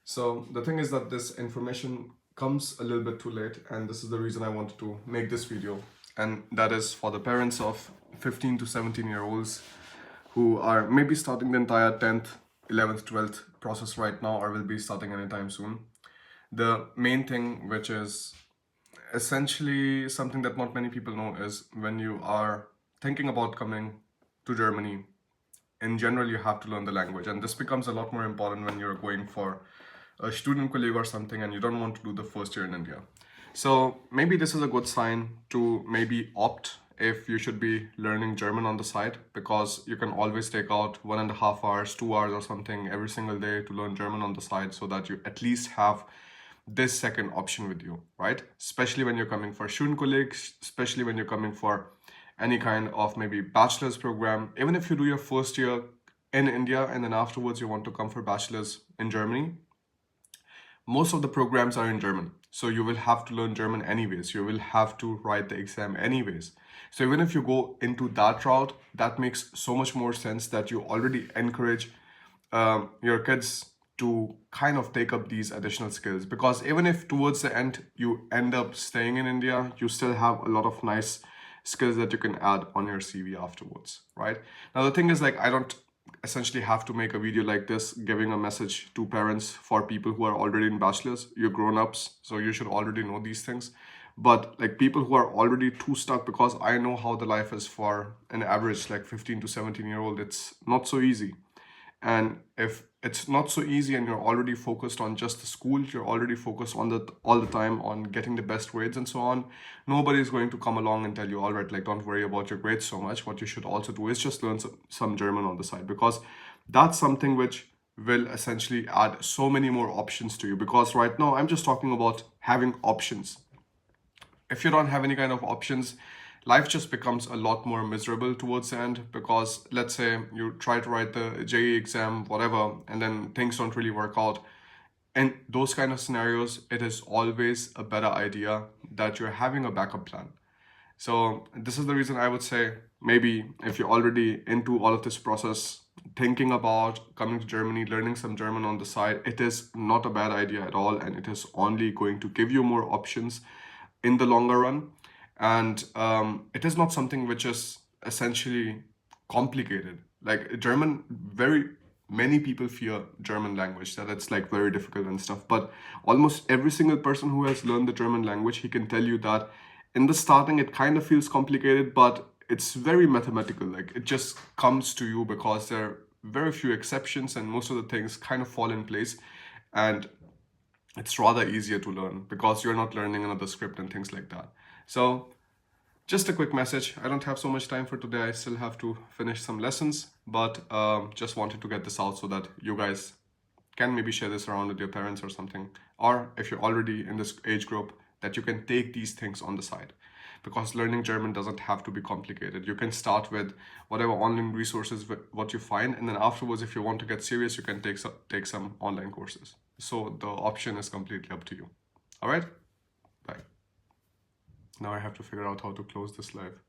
So the thing is that this information comes a little bit too late, and this is the reason I wanted to make this video. And that is for the parents of 15 to 17-year-olds who are maybe starting the entire 10th, 11th, 12th process right now, or will be starting anytime soon. The main thing, which is essentially something that not many people know, is when you are thinking about coming to Germany, in general, you have to learn the language. And this becomes a lot more important when you're going for a student colleague or something and you don't want to do the first year in India. So maybe this is a good sign to maybe opt if you should be learning German on the side, because you can always take out 1.5 hours, 2 hours or something every single day to learn German on the side, so that you at least have this second option with you, right? Especially when you're coming for student colleagues, especially when you're coming for any kind of maybe bachelor's program. Even if you do your first year in India and then afterwards you want to come for bachelor's in Germany, most of the programs are in German. So you will have to learn German anyways. You will have to write the exam anyways. So even if you go into that route, that makes so much more sense that you already encourage your kids to kind of take up these additional skills. Because even if towards the end you end up staying in India, you still have a lot of nice skills that you can add on your CV afterwards, right? Now the thing is, like, I don't essentially have to make a video like this giving a message to parents for people who are already in bachelor's. You're grown-ups, so you should already know these things. But like people who are already too stuck, because I know how the life is for an average like 15 to 17-year-old, it's not so easy. And if it's not so easy and you're already focused on just the school, you're already focused on the all the time on getting the best grades and so on, nobody's going to come along and tell you, all right, like, don't worry about your grades so much. What you should also do is just learn some German on the side, because that's something which will essentially add so many more options to you. Because right now I'm just talking about having options. If you don't have any kind of options, life just becomes a lot more miserable towards the end. Because let's say you try to write the JE exam, whatever, and then things don't really work out. In those kind of scenarios, it is always a better idea that you're having a backup plan. So this is the reason I would say, maybe if you're already into all of this process, thinking about coming to Germany, learning some German on the side, it is not a bad idea at all, and it is only going to give you more options in the longer run. And it is not something which is essentially complicated. Like German, very many people fear German language, that it's like very difficult and stuff. But almost every single person who has learned the German language, he can tell you that in the starting it kind of feels complicated, but it's very mathematical. Like it just comes to you because there are very few exceptions and most of the things kind of fall in place. And it's rather easier to learn because you're not learning another script and things like that. So just a quick message. I don't have so much time for today. I still have to finish some lessons, but just wanted to get this out so that you guys can maybe share this around with your parents or something. Or if you're already in this age group, that you can take these things on the side. Because learning German doesn't have to be complicated. You can start with whatever online resources what you find, and then afterwards, if you want to get serious, you can take some online courses. So the option is completely up to you. All right? Bye. Now I have to figure out how to close this live.